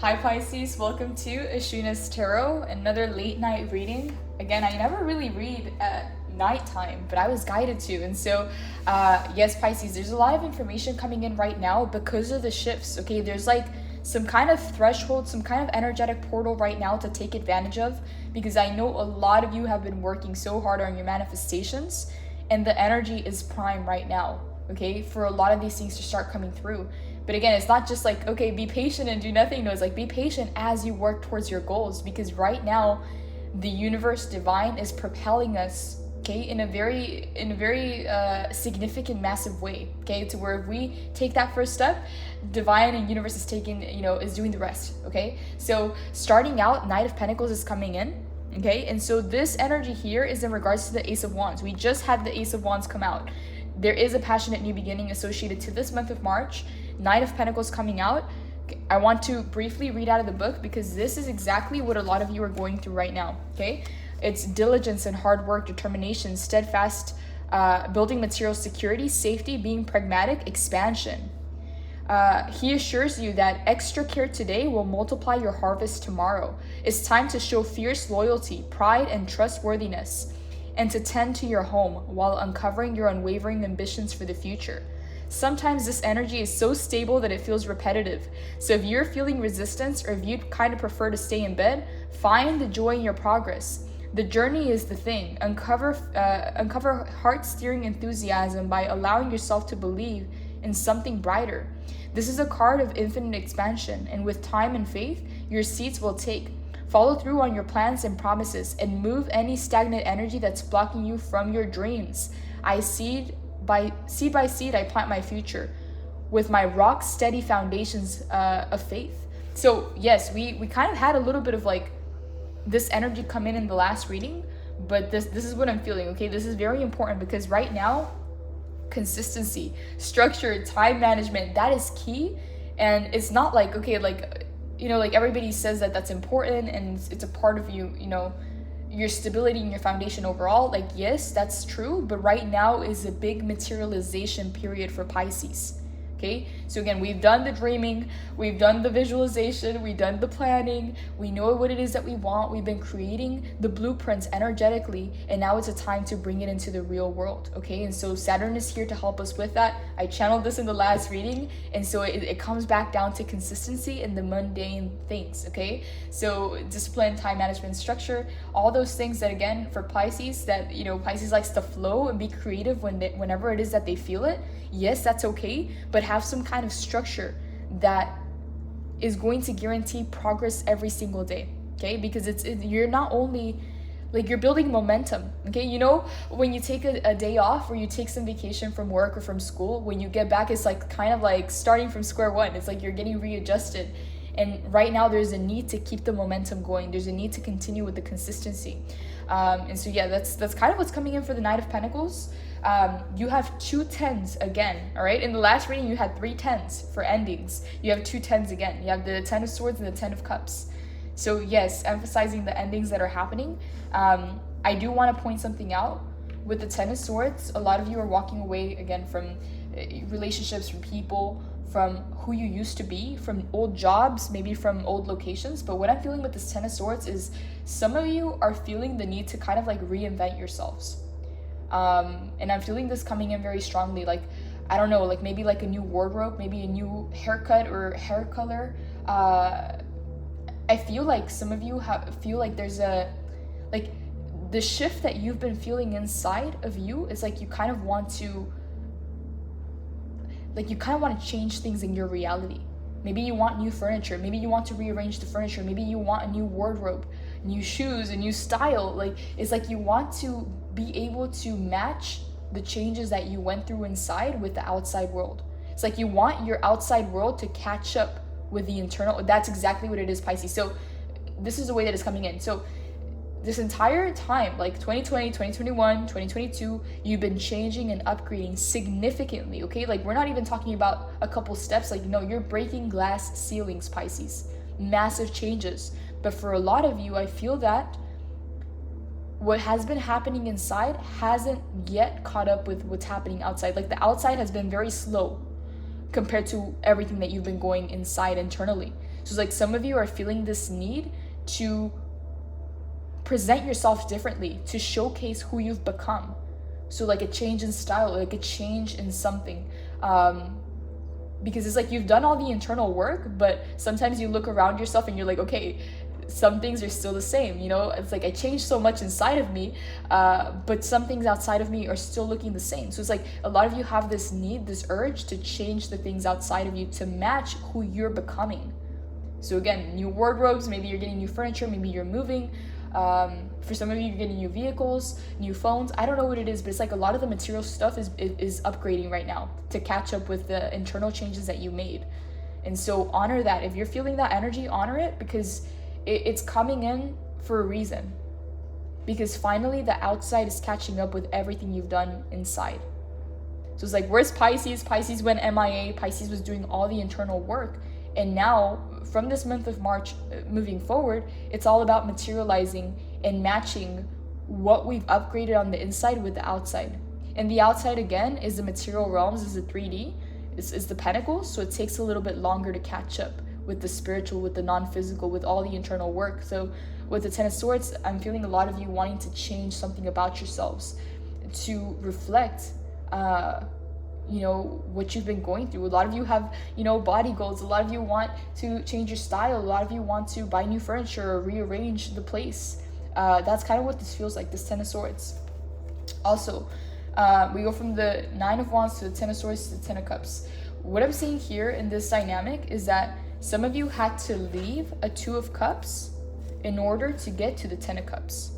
Hi Pisces, welcome to AshunasTarot, another late night reading. Again, I never really read at nighttime, but I was guided to. And so, yes, Pisces, there's a lot of information coming in right now because of the shifts, okay? There's like some kind of threshold, some kind of energetic portal right now to take advantage of, because I know a lot of you have been working so hard on your manifestations, and the energy is prime right now, okay, for a lot of these things to start coming through. But again, it's not just like, okay, be patient and do nothing. No, it's like be patient as you work towards your goals, because right now the universe divine is propelling us, okay, in a very significant, massive way, okay, to where if we take that first step, divine and universe is taking, is doing the rest, okay? So starting out, Knight of Pentacles is coming in, okay? And so this energy here is in regards to the Ace of Wands. We just had the Ace of Wands come out. There is a passionate new beginning associated to this month of March. Knight of Pentacles coming out. I want to briefly read out of the book because this is exactly what a lot of you are going through right now, okay? It's diligence and hard work, determination, steadfast, building material security, safety, being pragmatic, expansion. He assures you that extra care today will multiply your harvest tomorrow. It's time to show fierce loyalty, pride, and trustworthiness, and to tend to your home while uncovering your unwavering ambitions for the future. Sometimes this energy is so stable that it feels repetitive. So if you're feeling resistance, or if you kind of prefer to stay in bed, find the joy in your progress. The journey is the thing. Uncover heart-steering enthusiasm by allowing yourself to believe in something brighter. This is a card of infinite expansion, and with time and faith, your seeds will take. Follow through on your plans and promises, and move any stagnant energy that's blocking you from your dreams. Seed by seed, I plant my future with my rock steady foundations of faith. So yes, we kind of had a little bit of like this energy come in the last reading, but this is what I'm feeling, okay? This is very important because right now, consistency, structure, time management, that is key. And it's not like, okay, like, like everybody says that that's important and it's a part of you, your stability and your foundation overall. Like, yes, that's true, but right now is a big materialization period for Pisces, okay? So again, we've done the dreaming, we've done the visualization, we've done the planning, we know what it is that we want, we've been creating the blueprints energetically, and now it's a time to bring it into the real world, okay? And so Saturn is here to help us with that. I channeled this in the last reading, and so it comes back down to consistency in the mundane things, okay? So discipline, time management, structure, all those things that, again, for Pisces, that, Pisces likes to flow and be creative whenever it is that they feel it. Yes, that's okay, but have some kind of structure that is going to guarantee progress every single day, okay? Because you're not only, like, you're building momentum, okay? When you take a day off or you take some vacation from work or from school, when you get back, it's like kind of like starting from square one. It's like you're getting readjusted. And right now there's a need to keep the momentum going. There's a need to continue with the consistency. And so yeah, that's kind of what's coming in for the Knight of Pentacles. You have 2 10s again, all right? In the last reading, you had 3 10s for endings. You have 2 10s again. You have the 10 of Swords and the 10 of Cups. So yes, emphasizing the endings that are happening. I do want to point something out. With the 10 of Swords, a lot of you are walking away, again, from relationships, from people, from who you used to be, from old jobs, maybe from old locations. But what I'm feeling with this 10 of Swords is some of you are feeling the need to kind of like reinvent yourselves. And I'm feeling this coming in very strongly, like, I don't know, like maybe like a new wardrobe, maybe a new haircut or hair color. I feel like some of you feel like there's like the shift that you've been feeling inside of you is like you kind of want to change things in your reality. Maybe you want new furniture. Maybe you want to rearrange the furniture. Maybe you want a new wardrobe, new shoes, a new style. Like, it's like you want to be able to match the changes that you went through inside with the outside world. It's like you want your outside world to catch up with the internal. That's exactly what it is, Pisces. So this is the way that it's coming in. So this entire time, like 2020, 2021, 2022, you've been changing and upgrading significantly, okay? Like, we're not even talking about a couple steps. Like, no, you're breaking glass ceilings, Pisces. Massive changes. But for a lot of you, I feel that what has been happening inside hasn't yet caught up with what's happening outside. Like, the outside has been very slow compared to everything that you've been going inside internally. So it's like some of you are feeling this need to present yourself differently, to showcase who you've become. So like a change in style, like a change in something. Because it's like you've done all the internal work, but sometimes you look around yourself and you're like, okay, some things are still the same, you know? It's like I changed so much inside of me, but some things outside of me are still looking the same. So it's like a lot of you have this need, this urge to change the things outside of you to match who you're becoming. So again, new wardrobes, maybe you're getting new furniture, maybe you're moving. For some of you, you're getting new vehicles, new phones. I don't know what it is, but it's like a lot of the material stuff is upgrading right now to catch up with the internal changes that you made. And so honor that. If you're feeling that energy, honor it, because it's coming in for a reason. Because finally the outside is catching up with everything you've done inside. So it's like, where's Pisces? Pisces went MIA. Pisces was doing all the internal work. And now, from this month of March moving forward, it's all about materializing and matching what we've upgraded on the inside with the outside. And the outside, again, is the material realms, is the 3D, is the pentacles. So it takes a little bit longer to catch up with the spiritual, with the non-physical, with all the internal work. So with the Ten of Swords, I'm feeling a lot of you wanting to change something about yourselves to reflect you know, what you've been going through. A lot of you have, you know, body goals. A lot of you want to change your style. A lot of you want to buy new furniture or rearrange the place. That's kind of what this feels like, this Ten of Swords. Also, we go from the Nine of Wands to the Ten of Swords to the Ten of Cups. What I'm seeing here in this dynamic is that some of you had to leave a Two of Cups in order to get to the Ten of Cups.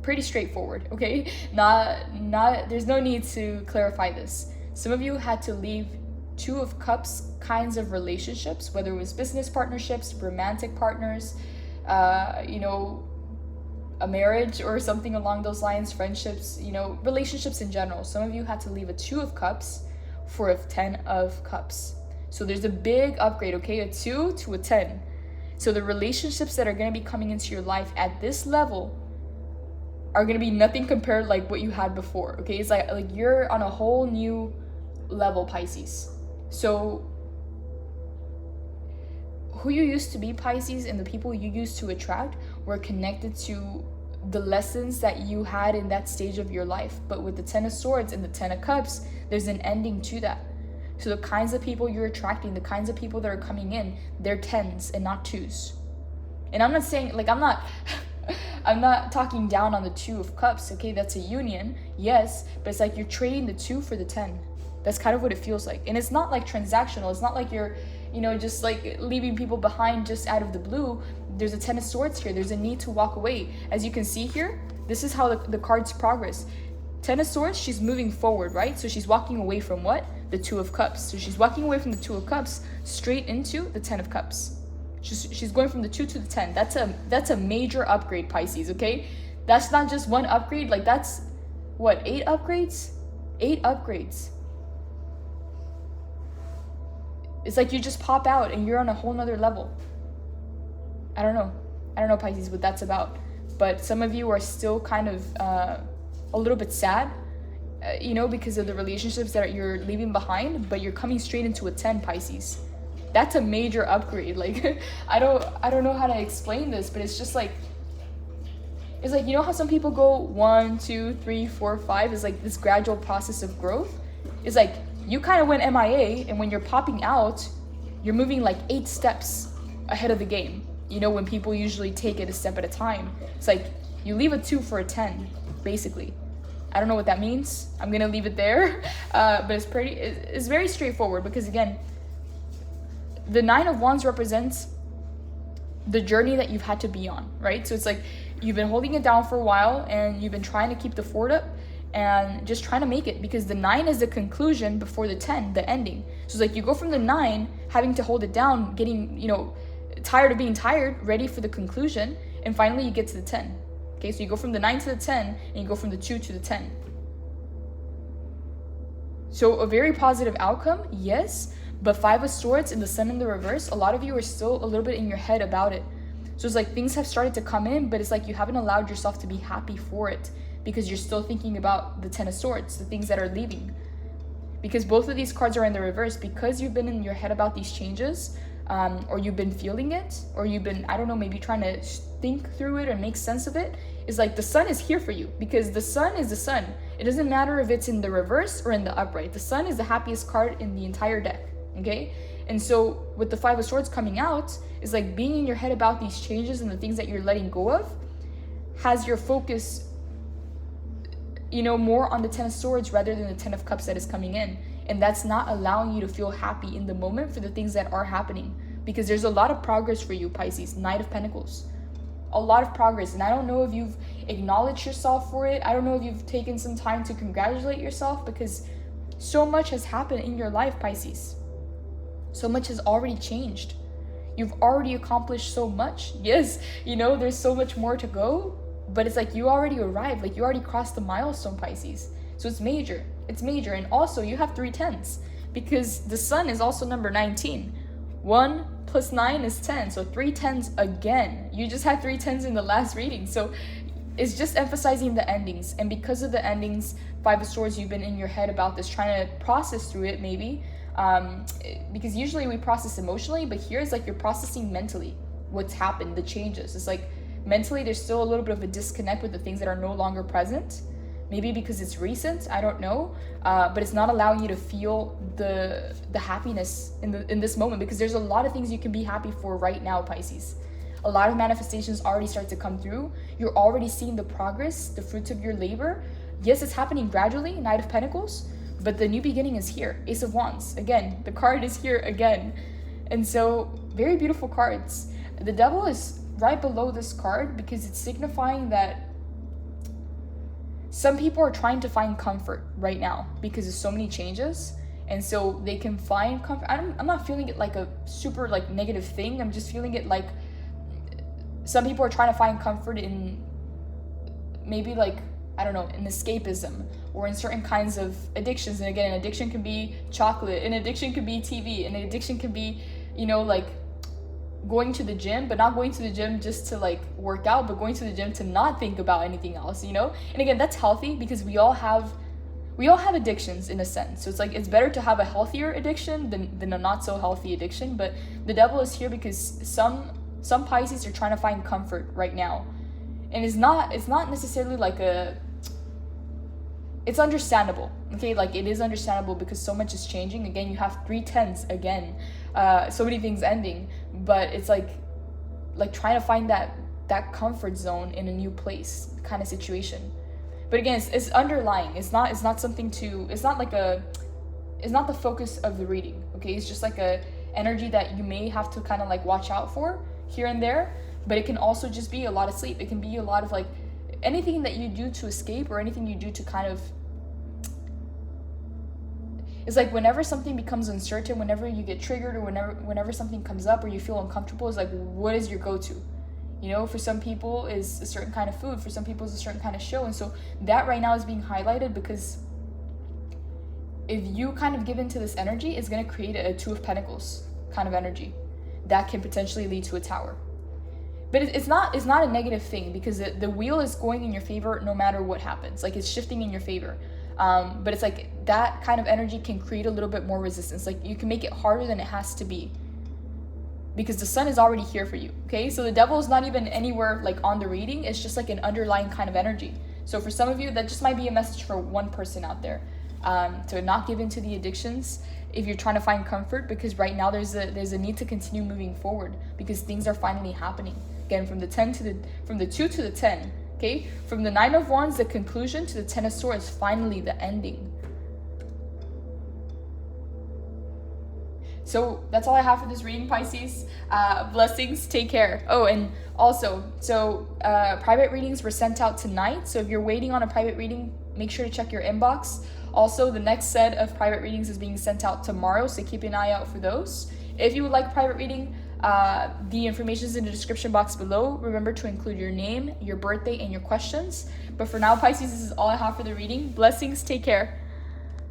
Pretty straightforward, okay? There's no need to clarify this. Some of you had to leave Two of Cups kinds of relationships, whether it was business partnerships, romantic partners, you know, a marriage or something along those lines, friendships, you know, relationships in general. Some of you had to leave a Two of Cups for a Ten of Cups. So there's a big upgrade, okay? A 2 to a 10. So the relationships that are going to be coming into your life at this level are going to be nothing compared like what you had before, okay? It's like you're on a whole new level, Pisces. So who you used to be, Pisces, and the people you used to attract were connected to the lessons that you had in that stage of your life. But with the Ten of Swords and the Ten of Cups, there's an ending to that. So the kinds of people you're attracting, the kinds of people that are coming in, they're 10s and not 2s. And I'm not saying, like, I'm not talking down on the Two of Cups, okay? That's a union, yes, but it's like you're trading the 2 for the 10. That's kind of what it feels like. And it's not like transactional. It's not like you're, you know, just like leaving people behind just out of the blue. There's a Ten of Swords here. There's a need to walk away. As you can see here, this is how the cards progress. Ten of Swords, she's moving forward, right? So she's walking away from what? The Two of Cups. So she's walking away from the Two of Cups straight into the Ten of Cups. She's going from the 2 to the 10. That's a major upgrade, Pisces, okay? That's not just one upgrade. Like, that's what, 8 upgrades? 8 upgrades. It's like you just pop out and you're on a whole nother level. I don't know, Pisces, what that's about. But some of you are still kind of a little bit sad, you know, because of the relationships that you're leaving behind, but you're coming straight into a 10, Pisces. That's a major upgrade. Like, I don't know how to explain this, but it's just like, it's like, you know how some people go 1, 2, 3, 4, 5 is like this gradual process of growth. It's like you kind of went MIA, and when you're popping out, you're moving like 8 steps ahead of the game. You know, when people usually take it a step at a time. It's like you leave a 2 for a 10, basically. I don't know what that means. I'm gonna leave it there, but it's very straightforward, because again, the Nine of Wands represents the journey that you've had to be on, right? So it's like you've been holding it down for a while and you've been trying to keep the fort up and just trying to make it, because the 9 is the conclusion before the 10, the ending. So it's like you go from the 9, having to hold it down, getting, you know, tired of being tired, ready for the conclusion, and finally you get to the 10. Okay, so you go from the 9 to the 10, and you go from the 2 to the 10. So a very positive outcome, yes, but 5 of Swords and the Sun in the reverse, a lot of you are still a little bit in your head about it. So it's like things have started to come in, but it's like you haven't allowed yourself to be happy for it, because you're still thinking about the 10 of Swords, the things that are leaving. Because both of these cards are in the reverse, because you've been in your head about these changes, or you've been feeling it, or you've been, I don't know, maybe trying to think through it and make sense of it, is like the sun is here for you, because the sun is the sun. It doesn't matter if it's in the reverse or in the upright. The sun is the happiest card in the entire deck, okay? And so with the Five of Swords coming out, is like being in your head about these changes and the things that you're letting go of has your focus, you know, more on the Ten of Swords rather than the Ten of Cups that is coming in. And that's not allowing you to feel happy in the moment for the things that are happening, because there's a lot of progress for you, Pisces. Knight of Pentacles. A lot of progress. And I don't know if you've acknowledged yourself for it. I don't know if you've taken some time to congratulate yourself, because so much has happened in your life, Pisces. So much has already changed. You've already accomplished so much. Yes, you know, there's so much more to go, but it's like you already arrived. Like you already crossed the milestone, Pisces. So it's major. It's major. And also you have 3 10s, because the sun is also number 19. 1 plus 9 is 10. So 3 10s again. You just had 3 10s in the last reading. So it's just emphasizing the endings. And because of the endings, Five of Swords, you've been in your head about this, trying to process through it maybe. Because usually we process emotionally, but here it's like you're processing mentally what's happened, the changes. It's like mentally there's still a little bit of a disconnect with the things that are no longer present. Maybe because it's recent, I don't know, but it's not allowing you to feel the happiness in this moment, because there's a lot of things you can be happy for right now, Pisces. A lot of manifestations already start to come through. You're already seeing the progress, the fruits of your labor. Yes, it's happening gradually, Knight of Pentacles, but the new beginning is here. Ace of Wands, again, the card is here again. And so, very beautiful cards. The Devil is right below this card because it's signifying that some people are trying to find comfort right now because of so many changes. And so they can find comfort. I'm not feeling it like a super like negative thing. I'm just feeling it like some people are trying to find comfort in maybe like, I don't know, in escapism or in certain kinds of addictions. And again, an addiction can be chocolate, an addiction can be TV, an addiction can be, you know, like going to the gym, but not going to the gym just to like work out, but going to the gym to not think about anything else, you know? And again, that's healthy because we all have addictions in a sense. So it's like, it's better to have a healthier addiction than a not so healthy addiction. But the Devil is here because some Pisces are trying to find comfort right now. And it's not necessarily like it's understandable, okay? Like it is understandable because so much is changing. Again, you have 3 10s again, so many things ending, but it's like trying to find that comfort zone in a new place kind of situation. But again, it's underlying. It's not something to, it's not the focus of the reading, okay? It's just like a energy that you may have to kind of like watch out for here and there, but it can also just be a lot of sleep. It can be a lot of like anything that you do to escape or anything you do to kind of, it's like whenever something becomes uncertain, whenever you get triggered, or whenever something comes up or you feel uncomfortable, it's like, what is your go-to? You know, for some people is a certain kind of food, for some people is a certain kind of show. And so that right now is being highlighted because if you kind of give into this energy, it's going to create a 2 of Pentacles kind of energy that can potentially lead to a Tower. But it's not a negative thing because the wheel is going in your favor no matter what happens. Like it's shifting in your favor. But it's like that kind of energy can create a little bit more resistance. Like you can make it harder than it has to be because the sun is already here for you. Okay, so the Devil is not even anywhere like on the reading. It's just like an underlying kind of energy. So for some of you, that just might be a message for one person out there, to not give into the addictions if you're trying to find comfort, because right now there's a need to continue moving forward because things are finally happening. Again, from the 2 to the 10, okay? From the 9 of Wands, the conclusion, to the 10 of Swords, finally the ending. So that's all I have for this reading, Pisces. Blessings, take care. Oh, and also, so private readings were sent out tonight. So if you're waiting on a private reading, make sure to check your inbox. Also, the next set of private readings is being sent out tomorrow, so keep an eye out for those. If you would like a private reading, the information is in the description box below. Remember to include your name, your birthday, and your questions. But for now, Pisces, this is all I have for the reading. Blessings, take care.